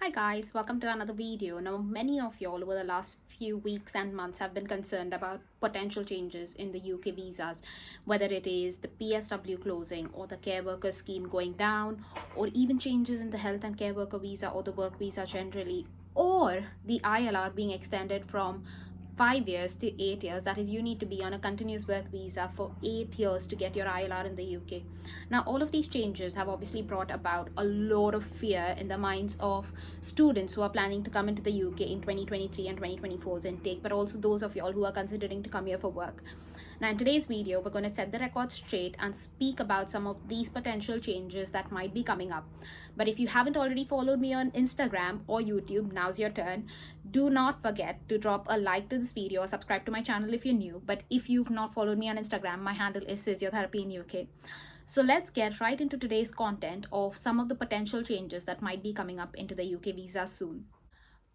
Hi guys, welcome to another video. Now, many of y'all over the last few weeks and months have been concerned about potential changes in the UK visas, whether it is the PSW closing or the care worker scheme going down, or even changes in the health and care worker visa or the work visa generally, or the ILR being extended from 5 years to 8 years. That is, you need to be on a continuous work visa for 8 years to get your ILR in the UK. Now, all of these changes have obviously brought about a lot of fear in the minds of students who are planning to come into the UK in 2023 and 2024's intake, but also those of y'all who are considering to come here for work. Now, in today's video, we're going to set the record straight and speak about some of these potential changes that might be coming up. But if you haven't already followed me on Instagram or YouTube, now's your turn. Do not forget to drop a like to this video or subscribe to my channel if you're new. But if you've not followed me on Instagram, my handle is Physiotherapy in UK. So let's get right into today's content of some of the potential changes that might be coming up into the UK visa soon.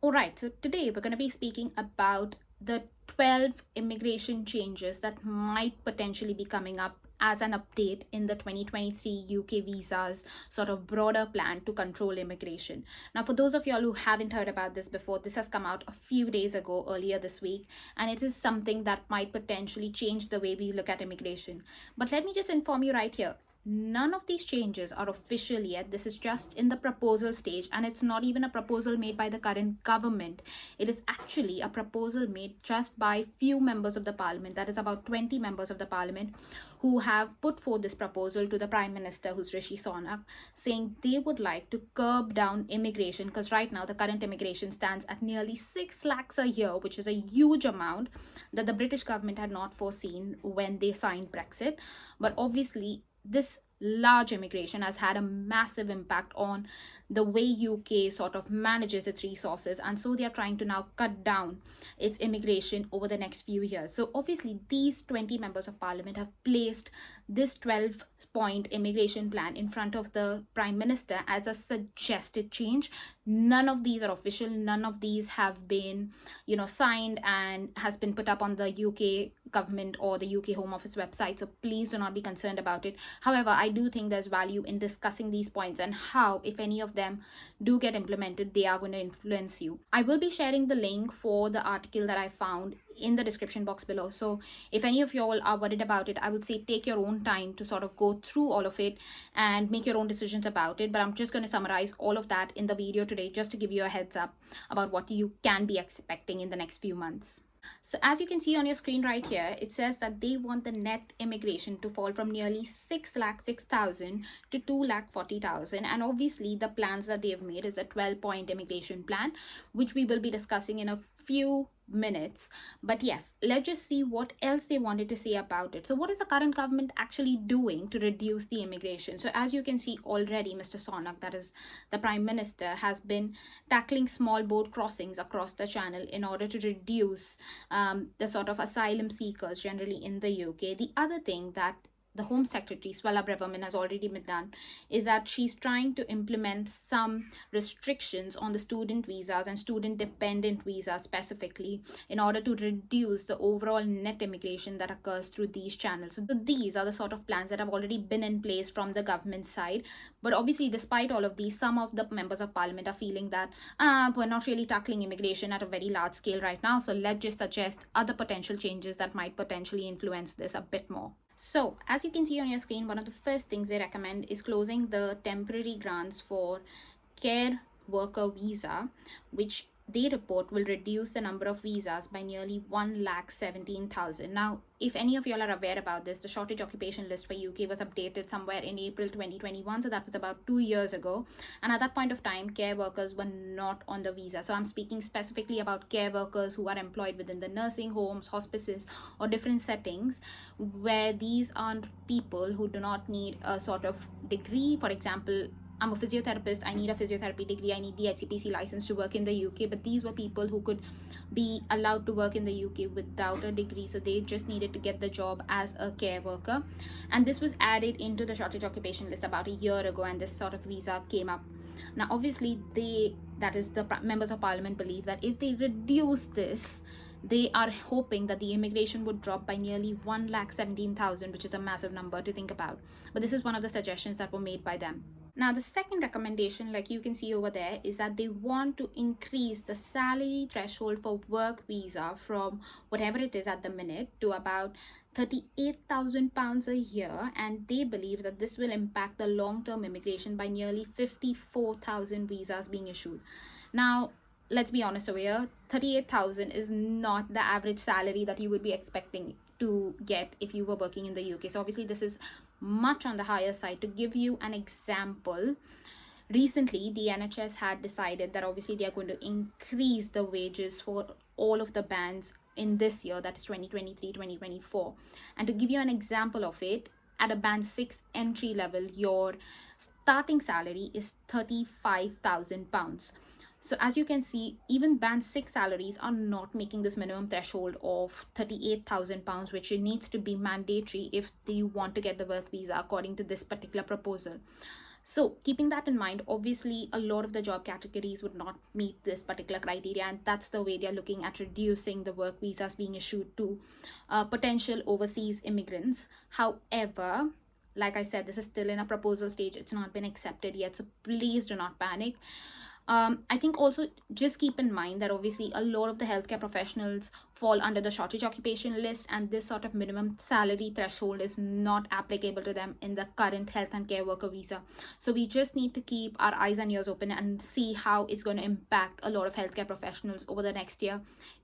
Alright, so today we're going to be speaking about the 12 immigration changes that might potentially be coming up as an update in the 2023 UK visas sort of broader plan to control immigration. Now, for those of y'all who haven't heard about this before, this has come out a few days ago, earlier this week, and it is something that might potentially change the way we look at immigration. But let me just inform you right here. None of these changes are official yet. This is just in the proposal stage, and it's not even a proposal made by the current government. It is actually a proposal made just by few members of the parliament, that is about 20 members of the parliament, who have put forth this proposal to the Prime Minister, who's Rishi Sunak, saying they would like to curb down immigration, because right now the current immigration stands at nearly 6 lakhs a year, which is a huge amount that the British government had not foreseen when they signed Brexit. But obviously, this large immigration has had a massive impact on the way UK sort of manages its resources, and so they are trying to now cut down its immigration over the next few years. So obviously these 20 members of parliament have placed this 12-point immigration plan in front of the Prime Minister as a suggested change. None of these are official, none of these have been signed and has been put up on the UK government or the UK Home Office website, so please do not be concerned about it. However, I do think there's value in discussing these points and how, if any of them do get implemented, they are going to influence you. I will be sharing the link for the article that I found in the description box below, so if any of you all are worried about it, I would say take your own time to sort of go through all of it and make your own decisions about it. But I'm just going to summarize all of that in the video today, just to give you a heads up about what you can be expecting in the next few months. So as you can see on your screen right here, it says that they want the net immigration to fall from nearly 6,06,000 to 2,40,000. And obviously the plans that they have made is a 12-point immigration plan, which we will be discussing in a few minutes. But yes, let's just see what else they wanted to say about it. So what is the current government actually doing to reduce the immigration? So as you can see already, Mr. Sunak, that is the Prime Minister, has been tackling small boat crossings across the channel in order to reduce the sort of asylum seekers generally in the UK. The other thing that the Home Secretary, Swella Braverman, has already been done is that she's trying to implement some restrictions on the student visas and student dependent visas specifically in order to reduce the overall net immigration that occurs through these channels. So these are the sort of plans that have already been in place from the government side. But obviously, despite all of these, some of the members of parliament are feeling that we're not really tackling immigration at a very large scale right now, so let's just suggest other potential changes that might potentially influence this a bit more. So as you can see on your screen, one of the first things they recommend is closing the temporary grants for care worker visa, which they report will reduce the number of visas by nearly 1,17,000. Now, if any of y'all are aware about this, the shortage occupation list for UK was updated somewhere in April 2021, so that was about 2 years ago. And at that point of time, care workers were not on the visa. So I'm speaking specifically about care workers who are employed within the nursing homes, hospices, or different settings where these are people who do not need a sort of degree. For example, I'm a physiotherapist, I need a physiotherapy degree, I need the HCPC license to work in the UK, but these were people who could be allowed to work in the UK without a degree, so they just needed to get the job as a care worker. And this was added into the shortage occupation list about a year ago, and this sort of visa came up. Now obviously the members of parliament believe that if they reduce this, they are hoping that the immigration would drop by nearly 1,17,000, which is a massive number to think about. But this is one of the suggestions that were made by them. Now, the second recommendation, like you can see over there, is that they want to increase the salary threshold for work visa from whatever it is at the minute to about £38,000 a year. And they believe that this will impact the long term immigration by nearly 54,000 visas being issued. Now, let's be honest over here, 38,000 is not the average salary that you would be expecting to get if you were working in the UK. So obviously this is much on the higher side. To give you an example, recently the NHS had decided that obviously they are going to increase the wages for all of the bands in this year, that is 2023-2024. And to give you an example of it, at a band 6 entry level, your starting salary is £35,000. So as you can see, even band 6 salaries are not making this minimum threshold of £38,000, which needs to be mandatory if you want to get the work visa according to this particular proposal. So keeping that in mind, obviously a lot of the job categories would not meet this particular criteria, and that's the way they're looking at reducing the work visas being issued to potential overseas immigrants. However, like I said, this is still in a proposal stage. It's not been accepted yet, so please do not panic. I think also just keep in mind that obviously a lot of the healthcare professionals fall under the shortage occupation list, and this sort of minimum salary threshold is not applicable to them in the current health and care worker visa. So we just need to keep our eyes and ears open and see how it's going to impact a lot of healthcare professionals over the next year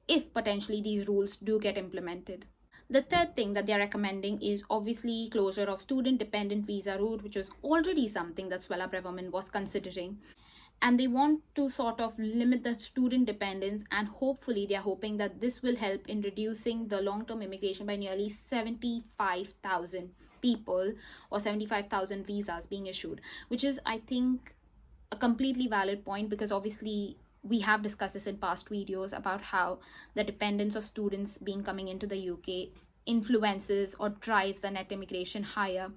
if potentially these rules do get implemented. The third thing that they're recommending is obviously closure of student dependent visa route, which was already something that Swella Braverman was considering. And they want to sort of limit the student dependence, and hopefully they are hoping that this will help in reducing the long-term immigration by nearly 75,000 people or 75,000 visas being issued, which is, I think, a completely valid point, because obviously we have discussed this in past videos about how the dependence of students being coming into the UK influences or drives the net immigration higher.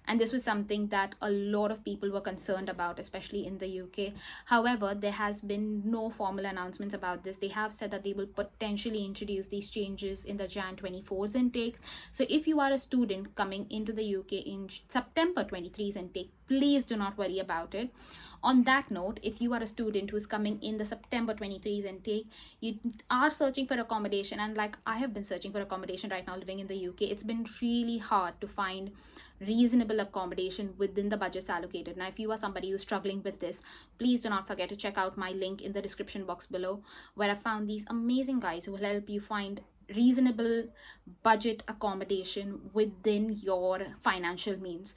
And this was something that a lot of people were concerned about, especially in the UK. However, there has been no formal announcements about this. They have said that they will potentially introduce these changes in the Jan 24's intake. So if you are a student coming into the UK in September 23's intake, please do not worry about it. On that note, if you are a student who is coming in the September 23's intake, you are searching for accommodation, and like I have been searching for accommodation right now living in the UK, it's been really hard to find reasonable accommodation within the budgets allocated. Now, if you are somebody who's struggling with this, please do not forget to check out my link in the description box below, where I found these amazing guys who will help you find reasonable budget accommodation within your financial means,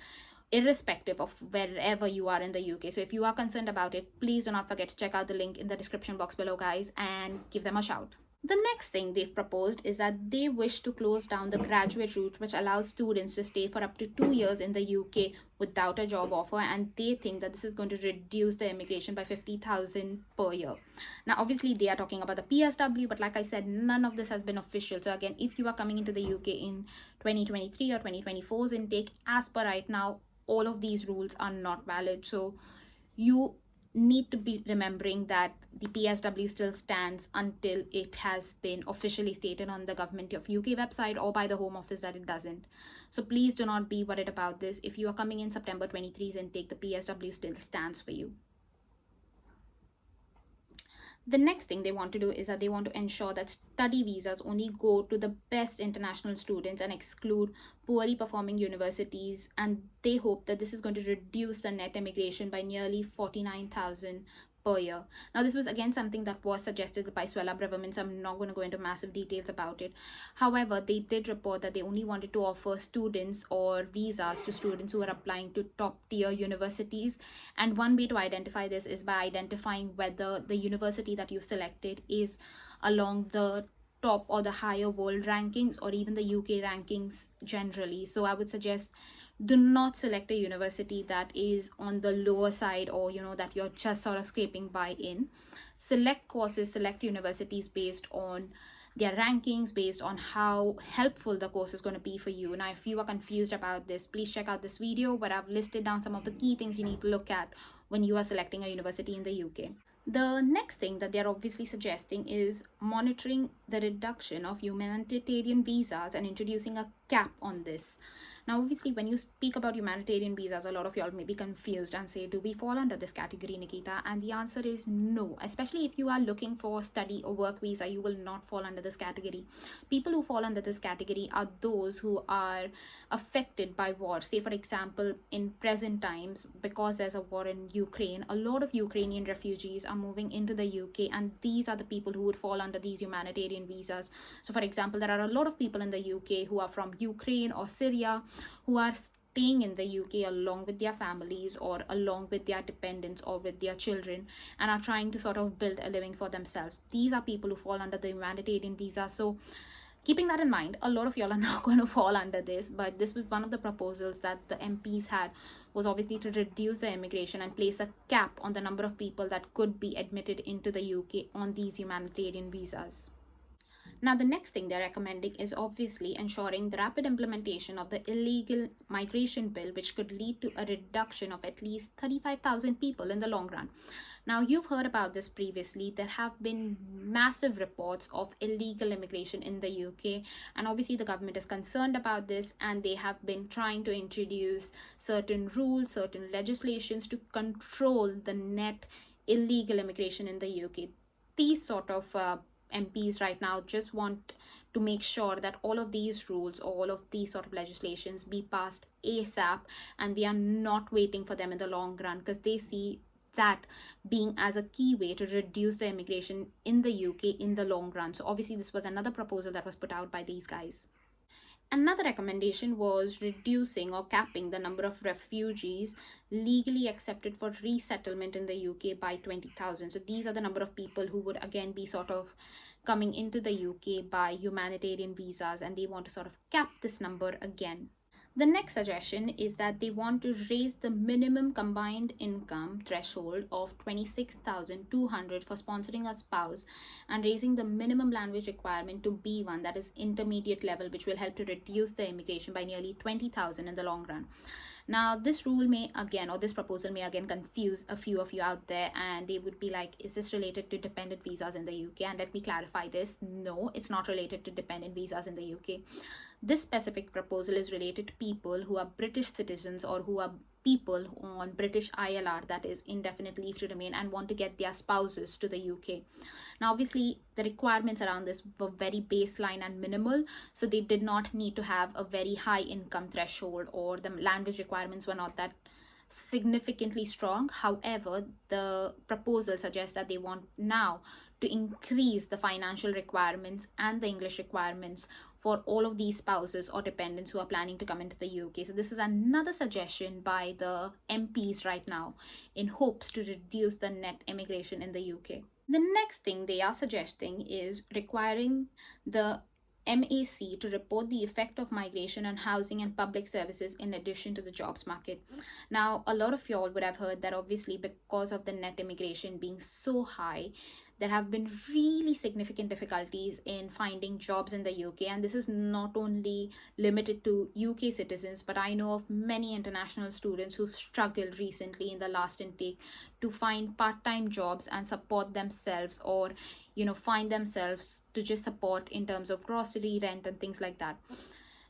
irrespective of wherever you are in the UK. So if you are concerned about it, please do not forget to check out the link in the description box below, guys, and give them a shout. The next thing they've proposed is that they wish to close down the graduate route, which allows students to stay for up to 2 years in the UK without a job offer, and they think that this is going to reduce the immigration by 50,000 per year. Now, obviously, they are talking about the PSW, but like I said, none of this has been official. So again, if you are coming into the UK in 2023 or 2024's intake, as per right now, all of these rules are not valid. So you need to be remembering that the PSW still stands until it has been officially stated on the Government of UK website or by the Home Office that it doesn't. So please do not be worried about this. If you are coming in September 23's intake, the PSW still stands for you. The next thing they want to do is that they want to ensure that study visas only go to the best international students and exclude poorly performing universities, and they hope that this is going to reduce the net immigration by nearly 49,000 per year. Now, this was again something that was suggested by Swella Braverman, so I'm not going to go into massive details about it. However, they did report that they only wanted to offer students or visas to students who are applying to top tier universities. And one way to identify this is by identifying whether the university that you selected is along the top or the higher world rankings or even the UK rankings generally. So I would suggest do not select a university that is on the lower side, or that you're just sort of scraping by in. Select courses, select universities based on their rankings, based on how helpful the course is going to be for you. Now, if you are confused about this, please check out this video where I've listed down some of the key things you need to look at when you are selecting a university in the UK. The next thing that they're obviously suggesting is monitoring the reduction of humanitarian visas and introducing a cap on this. Now, obviously, when you speak about humanitarian visas, a lot of y'all may be confused and say, do we fall under this category, Nikita? And the answer is no. Especially if you are looking for study or work visa, you will not fall under this category. People who fall under this category are those who are affected by war. Say, for example, in present times, because there's a war in Ukraine, a lot of Ukrainian refugees are moving into the UK, and these are the people who would fall under these humanitarian visas. So, for example, there are a lot of people in the UK who are from Ukraine or Syria who are staying in the UK along with their families or along with their dependents or with their children, and are trying to sort of build a living for themselves. These are people who fall under the humanitarian visa. So keeping that in mind, a lot of y'all are not going to fall under this, but this was one of the proposals that the MPs had, was obviously to reduce the immigration and place a cap on the number of people that could be admitted into the UK on these humanitarian visas. Now, the next thing they're recommending is obviously ensuring the rapid implementation of the illegal migration bill, which could lead to a reduction of at least 35,000 people in the long run. Now, you've heard about this previously. There have been massive reports of illegal immigration in the UK, and obviously, the government is concerned about this, and they have been trying to introduce certain rules, certain legislations to control the net illegal immigration in the UK. These sort of MPs right now just want to make sure that all of these rules, all of these sort of legislations be passed ASAP, and we are not waiting for them in the long run, because they see that being as a key way to reduce the immigration in the UK in the long run. So obviously this was another proposal that was put out by these guys. Another recommendation was reducing or capping the number of refugees legally accepted for resettlement in the UK by 20,000. So these are the number of people who would again be sort of coming into the UK by humanitarian visas, and they want to sort of cap this number again. The next suggestion is that they want to raise the minimum combined income threshold of 26,200 for sponsoring a spouse, and raising the minimum language requirement to B1, that is intermediate level, which will help to reduce the immigration by nearly 20,000 in the long run. Now, this rule may again, or this proposal may again confuse a few of you out there, and they would be like, is this related to dependent visas in the UK? And let me clarify this. No, it's not related to dependent visas in the UK. This specific proposal is related to people who are British citizens, or who are people on British ILR, that is indefinite leave to remain, and want to get their spouses to the UK. Now, obviously, the requirements around this were very baseline and minimal, so they did not need to have a very high income threshold, or the language requirements were not that significantly strong. However, the proposal suggests that they want now to increase the financial requirements and the English requirements for all of these spouses or dependents who are planning to come into the UK. So this is another suggestion by the MPs right now in hopes to reduce the net immigration in the UK. The next thing they are suggesting is requiring the MAC to report the effect of migration on housing and public services in addition to the jobs market. Now, a lot of y'all would have heard that obviously, because of the net immigration being so high, there have been really significant difficulties in finding jobs in the UK. And this is not only limited to UK citizens, but I know of many international students who've struggled recently in the last intake to find part-time jobs and support themselves, or find themselves to just support in terms of grocery, rent, and things like that.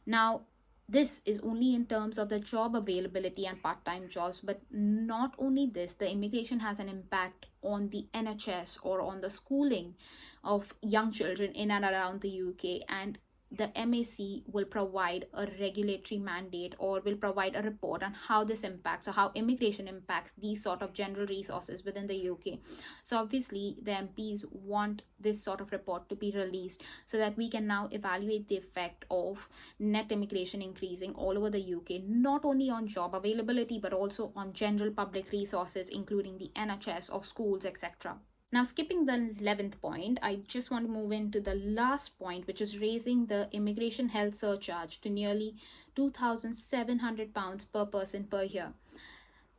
Now, this is only in terms of the job availability and part-time jobs, but not only this, the immigration has an impact on the NHS or on the schooling of young children in and around the UK. And the MAC will provide a regulatory mandate, or will provide a report on how this impacts, or how immigration impacts these sort of general resources within the UK. So obviously the MPs want this sort of report to be released, so that we can now evaluate the effect of net immigration increasing all over the UK, not only on job availability, but also on general public resources, including the NHS or schools, etc. Now, skipping the 11th point, I just want to move into the last point, which is raising the immigration health surcharge to nearly £2,700 per person per year.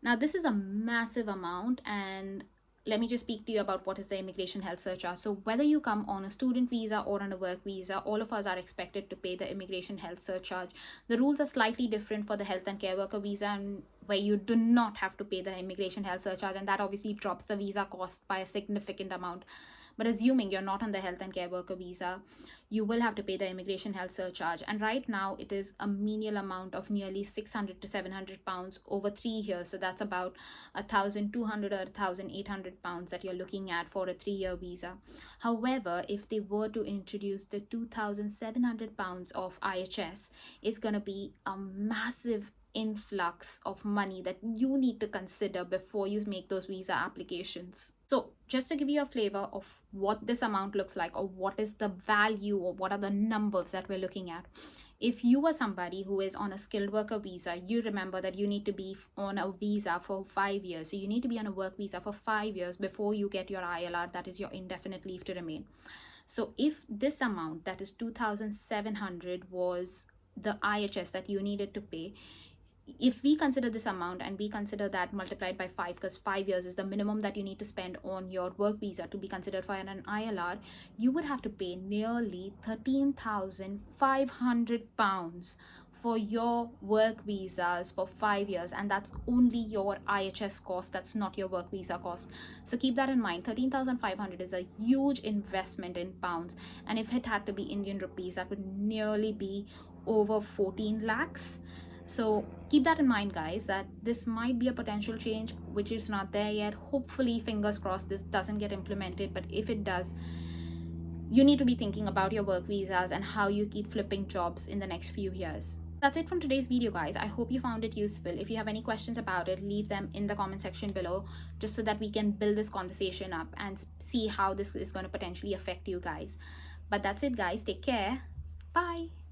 Now, this is a massive amount, and let me just speak to you about what is the immigration health surcharge. So whether you come on a student visa or on a work visa, all of us are expected to pay the immigration health surcharge. The rules are slightly different for the health and care worker visa, and where you do not have to pay the immigration health surcharge, and that obviously drops the visa cost by a significant amount. But assuming you're not on the health and care worker visa, you will have to pay the immigration health surcharge. And right now, it is a menial amount of nearly 600 to 700 pounds over 3 years. So that's about 1,200 or 1,800 pounds that you're looking at for a 3-year visa. However, if they were to introduce the 2,700 pounds of IHS, it's going to be a massive influx of money that you need to consider before you make those visa applications. So, just to give you a flavor of what this amount looks like, or what is the value, or what are the numbers that we're looking at. If you are somebody who is on a skilled worker visa, you remember that you need to be on a visa for 5 years. So, you need to be on a work visa for 5 years before you get your ILR, that is your indefinite leave to remain. So, if this amount, that is 2,700, was the IHS that you needed to pay, if we consider this amount and we consider that multiplied by 5, because 5 years is the minimum that you need to spend on your work visa to be considered for an ILR, you would have to pay nearly 13,500 pounds for your work visas for 5 years, and that's only your IHS cost, that's not your work visa cost. So keep that in mind. 13,500 is a huge investment in pounds, and if it had to be Indian rupees, that would nearly be over 14 lakhs. So keep that in mind, guys, that this might be a potential change which is not there yet. Hopefully, fingers crossed, this doesn't get implemented, but if it does, you need to be thinking about your work visas and how you keep flipping jobs in the next few years. That's it from today's video, guys. I hope you found it useful. If you have any questions about it, leave them in the comment section below, just so that we can build this conversation up and see how this is going to potentially affect you guys. But that's it, guys. Take care. Bye.